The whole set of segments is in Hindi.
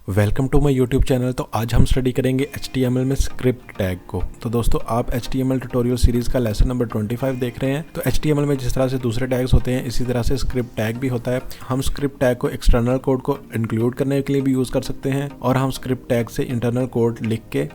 Welcome to my YouTube channel. तो आज हम स्टडी करेंगे HTML में स्क्रिप्ट टैग को। तो दोस्तों आप HTML ट्यूटोरियल सीरीज़ का लेसन नंबर 25 देख रहे हैं। तो HTML में जिस तरह से दूसरे टैग्स होते हैं इसी तरह से स्क्रिप्ट टैग भी होता है। हम स्क्रिप्ट टैग को एक्सटर्नल कोड को इंक्लूड करने के लिए भी यूज़ कर सकते हैं और हम स्क्रिप्ट टैग से इंटरनल कोड लिख के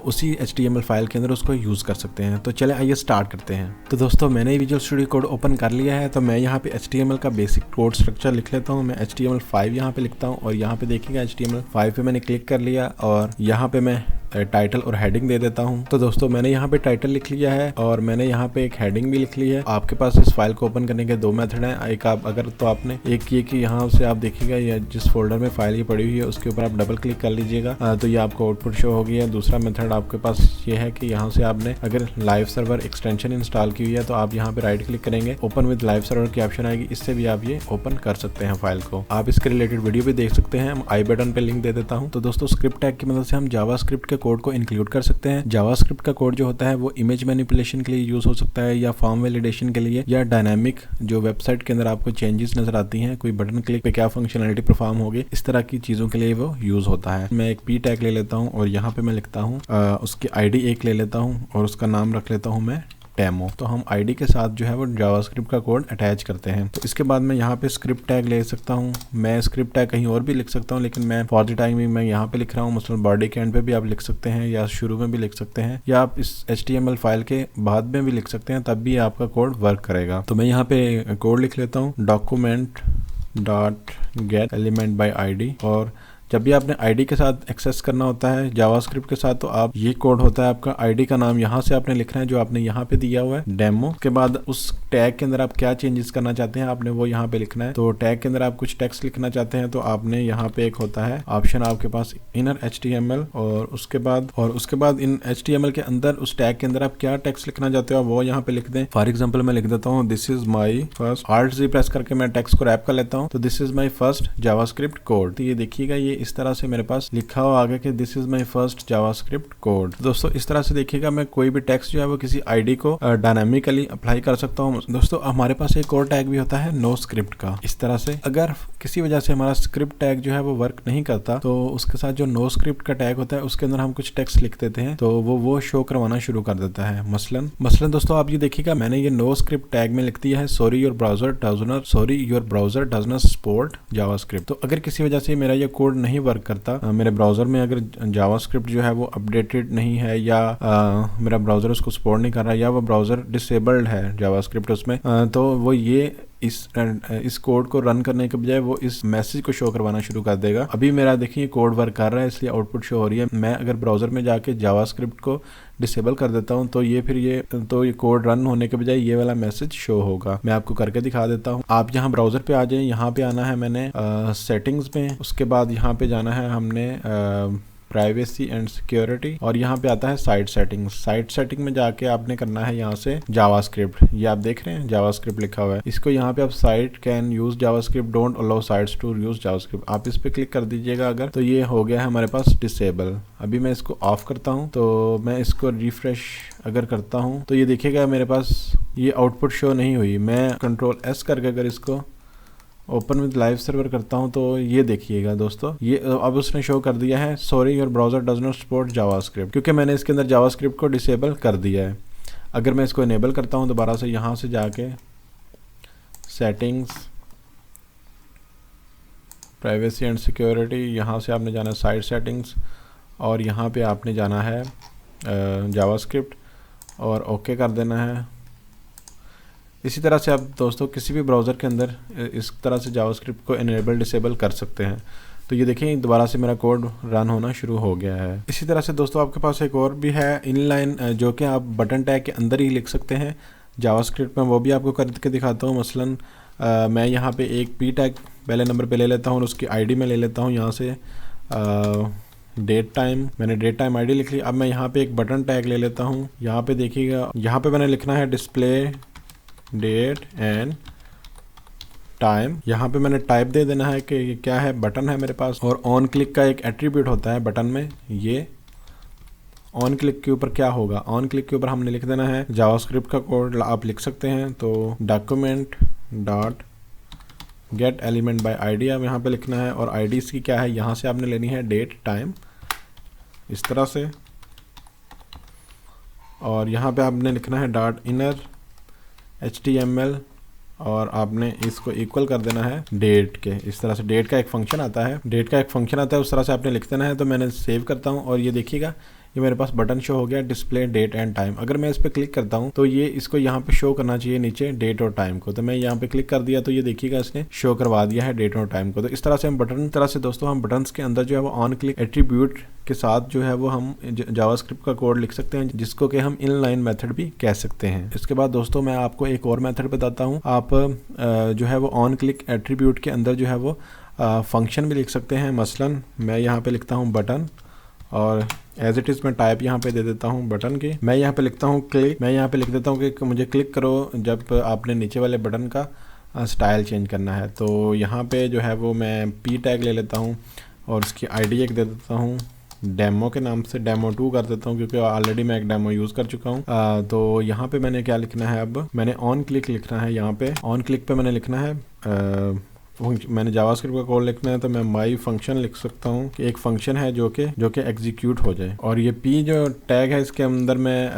उसी HTML फाइल के अंदर उसको यूज़ कर सकते हैं। तो चले आइए स्टार्ट करते हैं। तो दोस्तों मैंने विजुअल स्टूडियो कोड ओपन कर लिया है। तो मैं यहाँ पे HTML का बेसिक कोड स्ट्रक्चर लिख लेता हूँ। मैं HTML5 यहाँ पे लिखता हूँ और यहाँ पे देखिएगा HTML5 पे मैंने क्लिक कर लिया और यहाँ पे मैं टाइटल और हेडिंग दे देता हूँ। तो दोस्तों मैंने यहाँ पे टाइटल लिख लिया है और मैंने यहाँ पे एक हेडिंग भी लिख ली है। आपके पास इस फाइल को ओपन करने के दो मेथड हैं। एक आप अगर तो आपने एक ये कि यहाँ से आप देखिएगा या जिस फोल्डर में फाइल ये पड़ी हुई है उसके ऊपर आप डबल क्लिक कर लीजिएगा तो ये आपको आउटपुट शो हो गया है। दूसरा मेथड आपके पास ये है कि यहाँ से आपने अगर लाइव सर्वर एक्सटेंशन इंस्टॉल की हुई है तो आप यहाँ पे राइट क्लिक करेंगे, ओपन विद लाइव सर्वर की ऑप्शन आएगी, इससे भी आप ये ओपन कर सकते हैं फाइल को। आप इसके रिलेटेड वीडियो भी देख सकते हैं। आई बटन पे लिंक दे देता हूँ। तो दोस्तों स्क्रिप्ट टैग की मदद से हम जावास्क्रिप्ट के कोड को इंक्लूड कर सकते हैं। जावास्क्रिप्ट का कोड जो होता है वो इमेज मैनिपुलेशन के लिए यूज हो सकता है या फॉर्म वैलिडेशन के लिए या डायनामिक जो वेबसाइट के अंदर आपको चेंजेस नजर आती हैं, कोई बटन क्लिक पे क्या फंक्शनलिटी परफॉर्म होगी, इस तरह की चीजों के लिए वो यूज होता है। मैं एक पी टैग ले लेता हूँ और यहाँ पे मैं लिखता हूँ उसकी आईडी एक ले लेता हूँ और उसका नाम रख लेता हूँ मैं डेमो। तो हम आईडी के साथ जो है वो जावास्क्रिप्ट का कोड अटैच करते हैं। तो इसके बाद मैं यहाँ पे स्क्रिप्ट टैग ले सकता हूँ। मैं स्क्रिप्ट टैग कहीं और भी लिख सकता हूँ लेकिन मैं फॉर द टाइमिंग मैं यहाँ पे लिख रहा हूँ। मसलन बॉडी के एंड पे भी आप लिख सकते हैं या शुरू में भी लिख सकते हैं या आप इस HTML फाइल के बाद में भी लिख सकते हैं, तब भी आपका कोड वर्क करेगा। तो मैं यहाँ पे कोड लिख लेता हूँ document dot gate element by ID. और जब भी आपने आईडी के साथ एक्सेस करना होता है जावास्क्रिप्ट के साथ तो आप ये कोड होता है आपका आईडी का नाम यहाँ से आपने लिखना है जो आपने यहाँ पे दिया हुआ है डेमो। के बाद उस टैग के अंदर आप क्या चेंजेस करना चाहते हैं आपने वो यहाँ पे लिखना है। तो टैग के अंदर आप कुछ टेक्स्ट लिखना चाहते हैं तो आपने यहाँ पे एक होता है ऑप्शन आपके पास इनर HTML और उसके बाद इन HTML के अंदर उस टैग के अंदर आप क्या टेक्स्ट लिखना चाहते हो वो यहाँ पे लिख दें। फॉर एग्जाम्पल मैं लिख देता हूँ this is my first, Alt Z press करके मैं टेक्स्ट को रैप कर लेता हूँ। तो this is my first JavaScript code. तो ये देखिएगा ये इस तरह से मेरे पास लिखा हुआ आगे कि this is my first JavaScript code. दोस्तों इस तरह से देखिएगा मैं कोई भी टेक्स्ट जो है वो किसी आईडी को डायनामिकली अप्लाई कर सकता हूँ। दोस्तों हमारे पास एक और टैग भी होता है नो स्क्रिप्ट का। इस तरह से अगर किसी वजह से हमारा स्क्रिप्ट टैग जो है वो वर्क नहीं करता तो उसके साथ जो नो स्क्रिप्ट का टैग होता है उसके अंदर हम कुछ टेक्स्ट लिख देते हैं तो वो शो करवाना शुरू कर देता है। मसलन दोस्तों आप ये देखिएगा मैंने ये नो स्क्रिप्ट टैग में लिख दिया है sorry your browser does not support JavaScript. तो अगर किसी वजह से मेरा ये कोड नहीं वर्क करता, मेरे ब्राउज़र में अगर जावास्क्रिप्ट जो है वो अपडेटेड नहीं है या मेरा ब्राउज़र उसको सपोर्ट नहीं कर रहा या वो ब्राउज़र डिसेबल्ड है जावास्क्रिप्ट उसमें, तो वो ये इस कोड को रन करने के बजाय वो इस मैसेज को शो करवाना शुरू कर देगा। अभी मेरा देखिए कोड वर्क कर रहा है इसलिए आउटपुट शो हो रही है। मैं अगर ब्राउज़र में जाके जावास्क्रिप्ट को डिसेबल कर देता हूँ तो ये कोड रन होने के बजाय ये वाला मैसेज शो होगा। मैं आपको करके दिखा देता हूँ। आप यहाँ ब्राउज़र पे आ जाए, यहाँ पे आना है मैंने सेटिंग्स में, उसके बाद यहाँ पे जाना है हमने प्राइवेसी एंड सिक्योरिटी और यहाँ पे आता है साइट सेटिंग में जाके आपने करना है यहाँ से जावास्क्रिप्ट। ये आप देख रहे हैं जावास्क्रिप्ट लिखा हुआ है, इसको यहाँ पे आप site can use JavaScript don't allow sites to use JavaScript आप इस पे क्लिक कर दीजिएगा अगर, तो ये हो गया है हमारे पास डिसेबल। अभी मैं इसको ऑफ करता हूँ तो मैं इसको रिफ्रेश अगर करता हूँ तो ये देखिएगा मेरे पास ये आउटपुट शो नहीं हुई। मैं Ctrl+S करके अगर इसको ओपन विद लाइव सर्वर करता हूं तो ये देखिएगा दोस्तों ये अब उसने शो कर दिया है sorry your browser does not support JavaScript, क्योंकि मैंने इसके अंदर जावास्क्रिप्ट को डिसेबल कर दिया है। अगर मैं इसको इनेबल करता हूं दोबारा से यहाँ से जाके सेटिंग्स प्राइवेसी एंड सिक्योरिटी, यहाँ से आपने जाना है साइट सेटिंग्स और यहाँ पे आपने जाना है जावास्क्रिप्ट और ओके कर देना है। इसी तरह से आप दोस्तों किसी भी ब्राउज़र के अंदर इस तरह से जावास्क्रिप्ट को इनेबल डिसेबल कर सकते हैं। तो ये देखें दोबारा से मेरा कोड रन होना शुरू हो गया है। इसी तरह से दोस्तों आपके पास एक और भी है इनलाइन जो कि आप बटन टैग के अंदर ही लिख सकते हैं जावास्क्रिप्ट में, वो भी आपको करके दिखाता हूँ। मसलन मैं यहाँ पे एक पी टैग पहले नंबर पे ले लेता हूँ और उसकी आईडी में ले लेता हूँ यहाँ से डेट टाइम। मैंने डेट टाइम आईडी लिख ली। अब मैं यहाँ पे एक बटन टैग ले लेता हूँ। यहाँ पे देखिएगा यहाँ पे मैंने लिखना है डिस्प्ले डेट एंड टाइम। यहाँ पे मैंने टाइप दे देना है कि ये क्या है, बटन है मेरे पास। और ऑन क्लिक का एक एट्रीब्यूट होता है बटन में, ये ऑन क्लिक के ऊपर क्या होगा, ऑन क्लिक के ऊपर हमने लिख देना है जावास्क्रिप्ट का कोड आप लिख सकते हैं। तो document dot gate element by ID अब यहाँ पे लिखना है, और आईडी इसकी क्या है, यहाँ से आपने लेनी है डेट टाइम इस तरह से, और यहाँ पे आपने लिखना है डॉट इनर HTML और आपने इसको इक्वल कर देना है डेट के। इस तरह से डेट का एक फंक्शन आता है, उस तरह से आपने लिख देना है। तो मैंने सेव करता हूँ और ये देखिएगा ये मेरे पास बटन शो हो गया, डिस्प्ले डेट एंड टाइम। अगर मैं इस पर क्लिक करता हूँ तो ये इसको यहाँ पे शो करना चाहिए नीचे डेट और टाइम को। तो मैं यहाँ पे क्लिक कर दिया तो ये देखिएगा इसने शो करवा दिया है डेट और टाइम को। तो इस तरह से हम दोस्तों हम बटन्स के अंदर जो है वो ऑन क्लिक एट्रीब्यूट के साथ जो है वो हम जावास्क्रिप्ट का कोड लिख सकते हैं, जिसको कि हम इनलाइन मेथड भी कह सकते हैं। इसके बाद दोस्तों मैं आपको एक और मेथड बताता हूँ। आप जो है वो ऑन क्लिक एट्रीब्यूट के अंदर जो है वो फंक्शन भी लिख सकते हैं। मसलन मैं यहाँ पे लिखता हूँ बटन, और एज इट इज़ मैं टाइप यहाँ पे दे देता हूँ बटन की। मैं यहाँ पे लिखता हूँ क्लिक, मैं यहाँ पे लिख देता हूँ कि मुझे क्लिक करो जब आपने नीचे वाले बटन का स्टाइल चेंज करना है। तो यहाँ पे जो है वो मैं पी टैग ले लेता हूँ और उसकी आईडी एक दे देता हूँ, डेमो के नाम से डेमो2 कर देता हूँ, क्योंकि ऑलरेडी मैं एक डेमो यूज़ कर चुका हूँ। तो यहाँ पे मैंने क्या लिखना है, अब मैंने ऑन क्लिक लिखना है। यहाँ पे ऑन क्लिक पे मैंने लिखना है मैंने जावास्क्रिप्ट का कोड लिखना है, तो मैं माई फंक्शन लिख सकता हूँ कि एक फंक्शन है जो कि एग्जीक्यूट हो जाए। और ये पी जो टैग है इसके अंदर मैं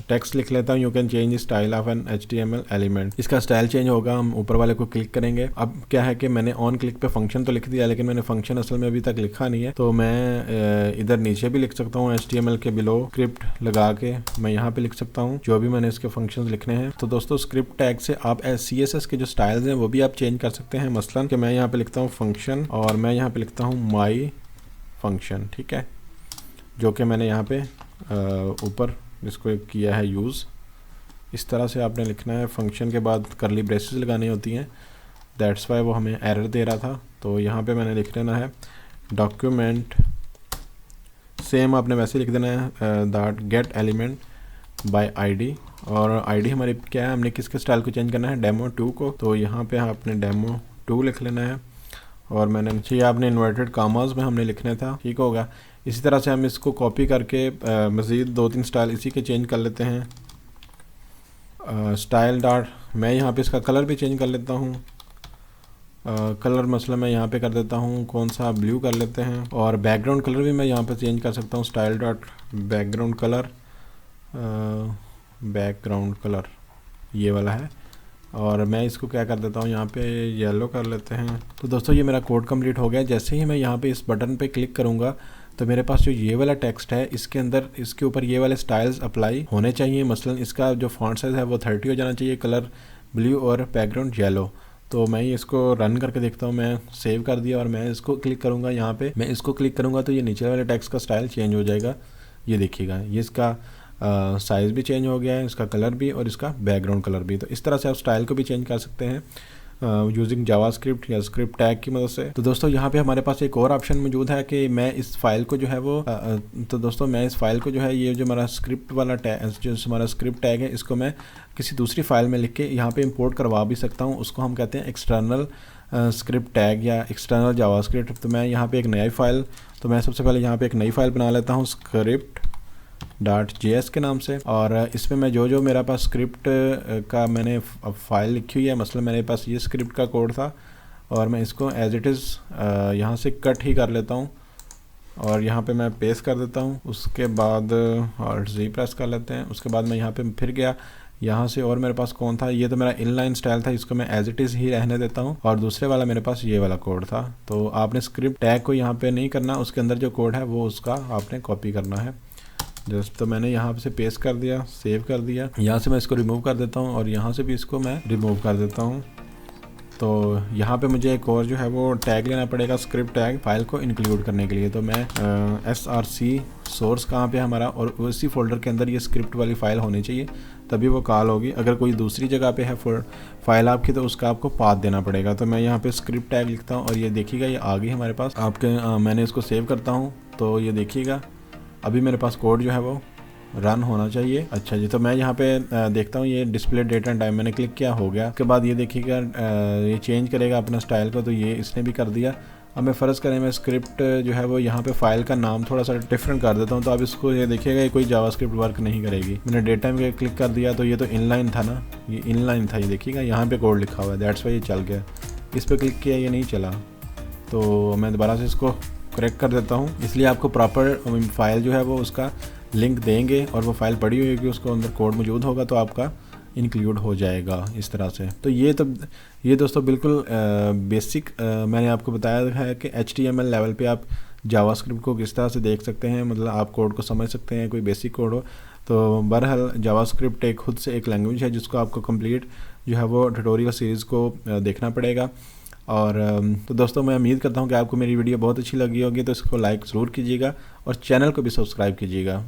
टेक्स्ट लिख लेता हूँ, you can change style of an HTML element. इसका स्टाइल चेंज होगा, हम ऊपर वाले को क्लिक करेंगे। अब क्या है कि मैंने ऑन क्लिक पे फंक्शन तो लिख दिया, लेकिन मैंने फंक्शन असल में अभी तक लिखा नहीं है। तो मैं इधर नीचे भी लिख सकता हूँ HTML के बिलो स्क्रिप्ट लगा के मैं यहाँ पे लिख सकता हूँ जो भी मैंने इसके फंक्शंस लिखने हैं। तो दोस्तों स्क्रिप्ट टैग से आप CSS के जो स्टाइल्स हैं वो भी आप चेंज कर सकते हैं। मसलन कि मैं यहाँ पे लिखता हूँ फंक्शन और मैं यहाँ पे लिखता हूँ माई फंक्शन, ठीक है, जो कि मैंने यहाँ पे ऊपर इसको किया है यूज़। इस तरह से आपने लिखना है, फंक्शन के बाद करली ब्रेसेस लगानी होती हैं, दैट्स वाई वो हमें एरर दे रहा था। तो यहाँ पे मैंने लिख लेना है डॉक्यूमेंट, सेम आपने वैसे लिख देना है that get element by ID, और आईडी हमारी क्या है, हमने किसके स्टाइल को चेंज करना है, डेमो2 को। तो यहाँ पे आपने डेमो2 लिख लेना है, और मैंने नीचे आपने इन्वर्टेड कामाज में हमने लिखना था, ठीक होगा। इसी तरह से हम इसको कॉपी करके मज़ीद 2-3 स्टाइल इसी के चेंज कर लेते हैं। स्टाइल डॉट, मैं यहाँ पे इसका कलर भी चेंज कर लेता हूँ। कलर मसला मैं यहाँ पे कर देता हूँ कौन सा, ब्लू कर लेते हैं। और बैकग्राउंड कलर भी मैं यहाँ पे चेंज कर सकता हूँ, style dot background colour, background colour ये वाला है, और मैं इसको क्या कर देता हूँ यहाँ पे येलो कर लेते हैं। तो दोस्तों ये मेरा कोड कंप्लीट हो गया। जैसे ही मैं यहाँ पे इस बटन पे क्लिक करूँगा तो मेरे पास जो ये वाला टेक्स्ट है इसके अंदर, इसके ऊपर ये वाले स्टाइल्स अप्लाई होने चाहिए। मसलन इसका जो फॉन्ट साइज़ है वो 30 हो जाना चाहिए, कलर ब्लू और बैकग्राउंड येलो। तो मैं इसको रन करके देखता हूँ, मैं सेव कर दिया और मैं इसको क्लिक करूँगा। यहाँ पे मैं इसको क्लिक करूँगा तो ये नीचे वाले टेक्स्ट का स्टाइल चेंज हो जाएगा। ये देखिएगा ये इसका साइज़ भी चेंज हो गया है, इसका कलर भी और इसका बैकग्राउंड कलर भी। तो इस तरह से आप स्टाइल को भी चेंज कर सकते हैं यूजिंग जावास्क्रिप्ट या स्क्रिप्ट टैग की मदद से। तो दोस्तों यहाँ पे हमारे पास एक और ऑप्शन मौजूद है कि मैं इस फाइल को जो है वो तो दोस्तों मैं इस फाइल को जो है, ये जो हमारा स्क्रिप्ट वाला टैग, जो हमारा स्क्रिप्ट टैग है, इसको मैं किसी दूसरी फाइल में लिख के यहाँ पे इंपोर्ट करवा भी सकता हूँ। उसको हम कहते हैं एक्सटर्नल स्क्रिप्ट टैग या एक्सटर्नल जावास्क्रिप्ट। तो मैं यहाँ पे एक नई फाइल, तो मैं सबसे पहले यहाँ पे एक नई फाइल बना लेता हूँ script.js के नाम से, और इसमें मैं जो मेरा पास स्क्रिप्ट का मैंने फाइल लिखी हुई है, मसलन मेरे पास ये स्क्रिप्ट का कोड था और मैं इसको एज इट इज़ यहाँ से कट ही कर लेता हूँ और यहाँ पे मैं पेस्ट कर देता हूँ। उसके बाद और जी प्रेस कर लेते हैं। उसके बाद मैं यहाँ पे फिर गया, यहाँ से और मेरे पास कौन था, ये तो मेरा इनलाइन स्टाइल था, इसको मैं एज इट इज़ ही रहने देता हूँ। और दूसरे वाला मेरे पास ये वाला कोड था। तो आपने स्क्रिप्ट टैग को यहाँ पे नहीं करना, उसके अंदर जो कोड है वो उसका आपने कॉपी करना है। जस्ट तो मैंने यहाँ से पेस्ट कर दिया, सेव कर दिया। यहाँ से मैं इसको रिमूव कर देता हूँ और यहाँ से भी इसको मैं रिमूव कर देता हूँ। तो यहाँ पे मुझे एक और जो है वो टैग लेना पड़ेगा, स्क्रिप्ट टैग, फाइल को इंक्लूड करने के लिए। तो मैं src सोर्स कहाँ पे हमारा, और उसी फोल्डर के अंदर ये स्क्रिप्ट वाली फ़ाइल होनी चाहिए, तभी वो कॉल होगी। अगर कोई दूसरी जगह पे है फाइल आपकी, तो उसका आपको पाथ देना पड़ेगा। तो मैं यहाँ पे स्क्रिप्ट टैग लिखता हूँ और ये देखिएगा ये आ गई हमारे पास आपके। मैंने इसको सेव करता हूँ तो ये देखिएगा अभी मेरे पास कोड जो है वो रन होना चाहिए। अच्छा जी, तो मैं यहाँ पे देखता हूँ ये डिस्प्ले डेट एंड टाइम मैंने क्लिक किया, हो गया। उसके बाद ये देखिएगा ये चेंज करेगा अपना स्टाइल को, तो ये इसने भी कर दिया। अब मैं फ़र्ज़ करें मैं स्क्रिप्ट जो है वो यहाँ पे फाइल का नाम थोड़ा सा डिफरेंट कर देता हूँ, तो अब इसको ये देखिएगा ये कोई जावास्क्रिप्ट वर्क नहीं करेगी। मैंने डेट टाइम पे क्लिक कर दिया तो ये तो इनलाइन था ना, ये इनलाइन था, ये देखिएगा यहाँ पे कोड लिखा हुआ है, दैट्स वाई ये चल गया। इस पर क्लिक किया, ये नहीं चला, तो मैं दोबारा से इसको करेक्ट कर देता हूँ। इसलिए आपको प्रॉपर फाइल जो है वो उसका लिंक देंगे और वो फाइल पड़ी हुई होगी, उसको अंदर कोड मौजूद होगा तो आपका इंक्लूड हो जाएगा इस तरह से। तो ये दोस्तों बिल्कुल बेसिक मैंने आपको बताया है कि HTML लेवल पे आप जावास्क्रिप्ट को किस तरह से देख सकते हैं, मतलब आप कोड को समझ सकते हैं, कोई बेसिक कोड हो। तो बहरहाल जावास्क्रिप्ट एक खुद से एक लैंग्वेज है जिसको आपको कंप्लीट जो है वो ट्यूटोरियल सीरीज़ को देखना पड़ेगा। और तो दोस्तों मैं उम्मीद करता हूँ कि आपको मेरी वीडियो बहुत अच्छी लगी होगी, तो इसको लाइक ज़रूर कीजिएगा और चैनल को भी सब्सक्राइब कीजिएगा।